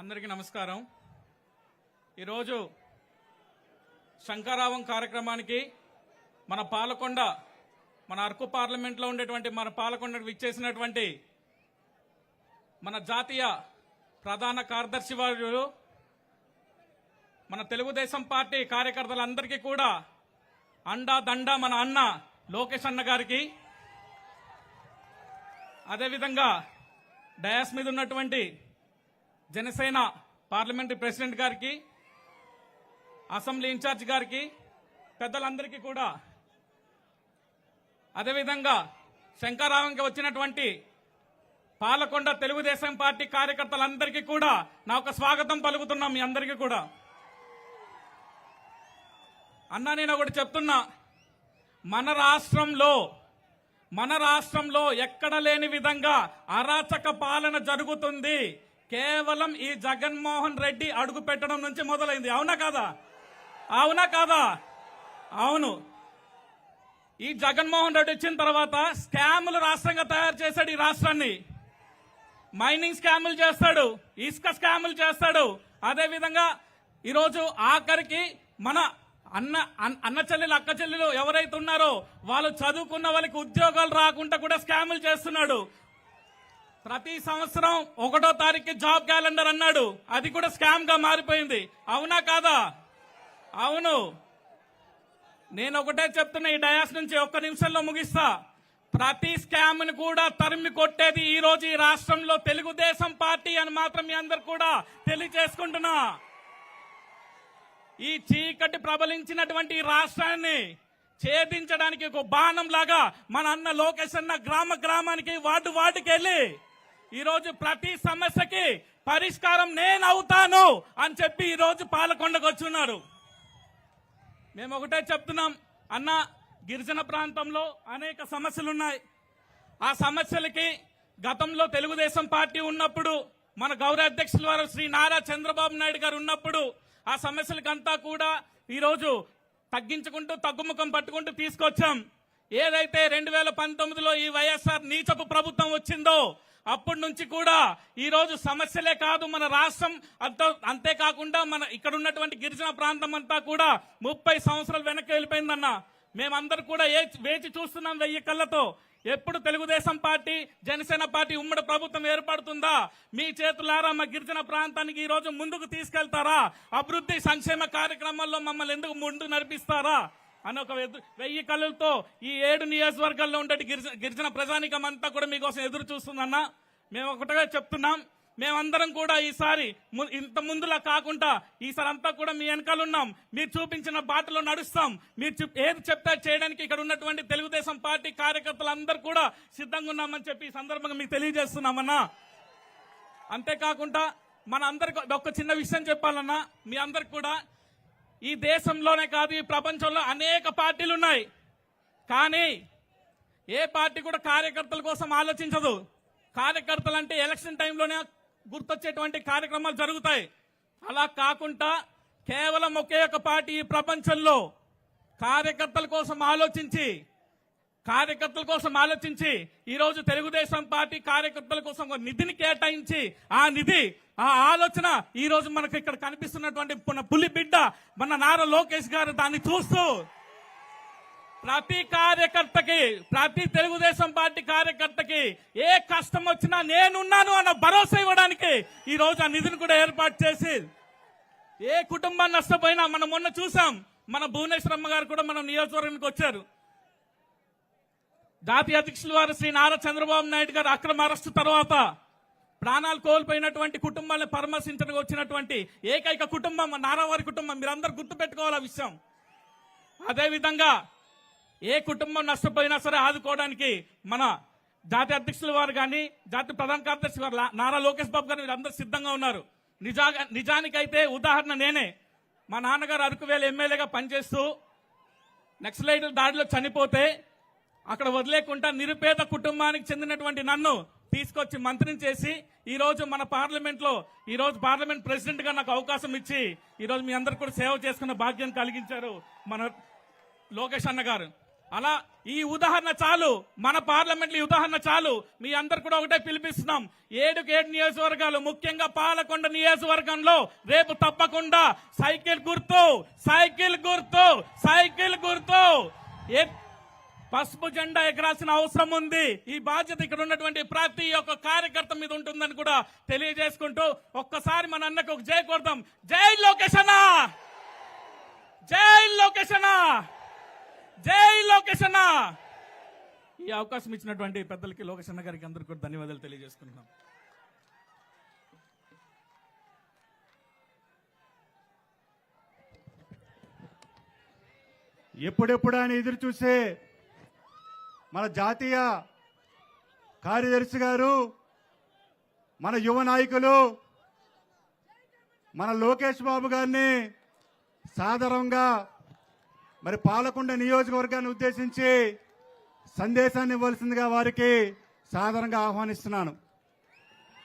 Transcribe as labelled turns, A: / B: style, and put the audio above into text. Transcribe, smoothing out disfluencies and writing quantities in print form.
A: అందరికీ నమస్కారం. ఈరోజు శంకరావం కార్యక్రమానికి మన పాలకొండ, మన అరకు పార్లమెంట్లో ఉండేటువంటి మన పాలకొండకు విచ్చేసినటువంటి మన జాతీయ ప్రధాన కార్యదర్శి వారు, మన తెలుగుదేశం పార్టీ కార్యకర్తలందరికీ కూడా అండా దండ మన అన్న లోకేష్ అన్న గారికి, అదేవిధంగా డయాస్ మీద ఉన్నటువంటి జనసేన పార్లమెంటరీ ప్రెసిడెంట్ గారికి, అసెంబ్లీ ఇన్ఛార్జ్ గారికి, పెద్దలందరికీ కూడా, అదేవిధంగా శంకరావంకి వచ్చినటువంటి పాలకొండ తెలుగుదేశం పార్టీ కార్యకర్తలందరికీ కూడా నా ఒక స్వాగతం పలుకుతున్నాం. మీ అందరికీ కూడా అన్నా, నేను ఒకటి చెప్తున్నా, మన రాష్ట్రంలో ఎక్కడ లేని విధంగా అరాచక పాలన జరుగుతుంది. కేవలం ఈ జగన్మోహన్ రెడ్డి అడుగు పెట్టడం నుంచి మొదలైంది. అవునా కాదా? అవునా కాదా? అవును. ఈ జగన్మోహన్ రెడ్డి వచ్చిన తర్వాత స్కాములు రాష్ట్రంగా తయారు చేశాడు. ఈ రాష్ట్రాన్ని మైనింగ్ స్కాములు చేస్తాడు, ఇసుక స్కాములు చేస్తాడు. అదేవిధంగా ఈరోజు ఆఖరికి మన అన్న చెల్లెలు, అక్క చెల్లెలు ఎవరైతే ఉన్నారో వాళ్ళు చదువుకున్న వాళ్ళకి ఉద్యోగాలు రాకుండా కూడా స్కాములు చేస్తున్నాడు. ప్రతి సంవత్సరం 1వ తారీఖు జాబ్ క్యాలెండర్ అన్నాడు, అది కూడా స్కామ్ గా మారిపోయింది. అవునా కాదా? అవును. నేను ఒకటే చెప్తున్నా, ఈ డయాస్ నుంచి ఒక్క నిమిషంలో ముగిస్తా. ప్రతి స్కామ్ ని కూడా తరిమి కొట్టేది ఈ రోజు ఈ రాష్ట్రంలో తెలుగుదేశం పార్టీ అని మాత్రం మీ అందరు కూడా తెలియజేసుకుంటున్నా. ఈ చీకటి ప్రబలించినటువంటి రాష్ట్రాన్ని ఛేదించడానికి ఒక బాణం లాగా మన అన్న లోకేష్ అన్న గ్రామానికి వార్డుకి వెళ్ళి ఈరోజు ప్రతి సమస్యకి పరిష్కారం నేను అవుతాను అని చెప్పి ఈరోజు పాలకొండకు వచ్చున్నారు. మేము ఒకటే చెప్తున్నాం, అన్న గిరిజన ప్రాంతంలో అనేక సమస్యలున్నాయి. ఆ సమస్యలకి గతంలో తెలుగుదేశం పార్టీ ఉన్నప్పుడు, మన గౌరవ అధ్యక్షుల వారు శ్రీ నారా చంద్రబాబు నాయుడు గారు ఉన్నప్పుడు ఆ సమస్యలకంతా కూడా ఈరోజు తగ్గించుకుంటూ తగ్గుముఖం పట్టుకుంటూ తీసుకొచ్చాం. ఏదైతే 2019లో ఈ వైఎస్ఆర్ నీచపు ప్రభుత్వం వచ్చిందో అప్పటి నుంచి కూడా ఈ రోజు సమస్యలే కాదు, మన రాష్ట్రం అంతేకాకుండా మన ఇక్కడ ఉన్నటువంటి గిరిజన ప్రాంతం అంతా కూడా 30 సంవత్సరాలు వెనక్కి వెళ్ళిపోయిందన్న. మేమందరూ కూడా వేచి చూస్తున్నాం 1000 కళ్ళతో. ఎప్పుడు తెలుగుదేశం పార్టీ, జనసేన పార్టీ ఉమ్మడి ప్రభుత్వం ఏర్పడుతుందా? మీ చేతులారా మా గిరిజన ప్రాంతానికి ఈ రోజు ముందుకు తీసుకెళ్తారా? అభివృద్ధి సంక్షేమ కార్యక్రమాల్లో మమ్మల్ని ఎందుకు ముందు నడిపిస్తారా అని ఒక 1000 కళ్ళతో ఈ 7 నియోజకవర్గాల్లో ఉండే గిరిజన ప్రజానికం అంతా కూడా మీకోసం ఎదురు చూస్తుందన్న. మేము ఒకటిగా చెప్తున్నాం, మేమందరం కూడా ఈసారి ఇంత ముందులా కాకుండా ఈసారి అంతా కూడా మీ వెనకాలన్నాం. మీరు చూపించిన బాటలో నడుస్తాం. మీరు ఏది చెప్తా చేయడానికి ఇక్కడ ఉన్నటువంటి తెలుగుదేశం పార్టీ కార్యకర్తలందరూ కూడా సిద్ధంగా ఉన్నామని చెప్పి ఈ సందర్భంగా మీకు తెలియజేస్తున్నామన్నా. అంతేకాకుండా మన అందరికి ఒక చిన్న విషయం చెప్పాలన్నా, మీ అందరికి కూడా ఈ దేశంలోనే కాదు ఈ ప్రపంచంలో అనేక పార్టీలు ఉన్నాయి. కానీ ఏ పార్టీ కూడా కార్యకర్తల కోసం ఆలోచించదు. కార్యకర్తలు అంటే ఎలక్షన్ టైంలోనే గుర్తొచ్చేటువంటి కార్యక్రమాలు జరుగుతాయి. అలా కాకుండా కేవలం ఒకే ఒక పార్టీ ఈ ప్రపంచంలో కార్యకర్తల కోసం ఆలోచించి ఈరోజు తెలుగుదేశం పార్టీ కార్యకర్తల కోసం ఒక నిధిని కేటాయించి ఆ ఆలోచన ఈ రోజు మనకు ఇక్కడ కనిపిస్తున్నటువంటి పులి బిడ్డ మన నారా లోకేష్ గారు దాన్ని చూస్తూ ప్రతి కార్యకర్తకి, ప్రతి తెలుగుదేశం పార్టీ కార్యకర్తకి ఏ కష్టం వచ్చినా నేనున్నాను అన్న భరోసా ఇవ్వడానికి ఈ రోజు ఆ నిధిని కూడా ఏర్పాటు చేసి, ఏ కుటుంబం నష్టపోయినా మనం మొన్న చూసాం, మన భువనేశ్వరమ్మ గారు కూడా మన నియోజకవర్గానికి వచ్చారు. జాతీయ అధ్యక్షుల వారు శ్రీ నారా చంద్రబాబు నాయుడు గారు అక్రమ అరెస్టు తర్వాత ప్రాణాలు కోల్పోయినటువంటి కుటుంబాలను పరామర్శించడానికి వచ్చినటువంటి ఏకైక కుటుంబం నారావారి కుటుంబం. మీరందరూ గుర్తు పెట్టుకోవాలి ఆ విషయం. అదేవిధంగా ఏ కుటుంబం నష్టపోయినా సరే ఆదుకోవడానికి మన జాతీయ అధ్యక్షుల వారు కానీ, జాతీయ ప్రధాన కార్యదర్శి వారు నారా లోకేష్ బాబు గారు వీరందరూ సిద్ధంగా ఉన్నారు. నిజానికైతే ఉదాహరణ నేనే. మా నాన్నగారు అరకువేలు ఎమ్మెల్యేగా పనిచేస్తూ నక్సలైట్ల దాడిలో చనిపోతే అక్కడ వదిలేకుండా నిరుపేద కుటుంబానికి చెందినటువంటి నన్ను తీసుకొచ్చి మంత్రిని చేసి ఈ రోజు మన పార్లమెంట్ ప్రెసిడెంట్ గా నాకు అవకాశం ఇచ్చి ఈ రోజు మీ అందరు కూడా సేవ చేసుకున్న భాగ్యం కలిగించారు మన లోకేష్ అన్న గారు. అలా ఈ ఉదాహరణ చాలు, మన పార్లమెంట్ ఈ ఉదాహరణ చాలు. మీ అందరు కూడా ఒకటే పిలిపిస్తున్నాం, 7 నియోజకవర్గాలు, ముఖ్యంగా పాలకొండ నియోజకవర్గంలో రేపు తప్పకుండా సైకిల్ గుర్తు, సైకిల్ గుర్తు, సైకిల్ గుర్తు పసుపు జెండా ఎగరాల్సిన అవసరం ఉంది. ఈ బాధ్యత ఇక్కడ ఉన్నటువంటి ప్రతి ఒక్క కార్యకర్త మీద ఉంటుందని కూడా తెలియజేసుకుంటూ ఒక్కసారి మన అన్నకు ఒక జై కొడదాం. జై లోకేష్ అన్న, జై లోకేష్ అన్న, జై లోకేష్ అన్న. ఈ అవకాశం ఇచ్చినటువంటి పెద్దలకి, లోకేష్ అన్న గారికి అందరికీ కూడా ధన్యవాదాలు తెలియజేసుకుంటున్నాం.
B: ఎప్పుడెప్పుడు ఆయన ఎదురు చూసే మన జాతీయ కార్యదర్శి గారు, మన యువ నాయకులు, మన లోకేష్ బాబు గారిని సాదరంగా మరి పాలకొండ నియోజకవర్గాన్ని ఉద్దేశించి సందేశాన్ని ఇవ్వాల్సిందిగా వారికి సాదరంగా ఆహ్వానిస్తున్నాను.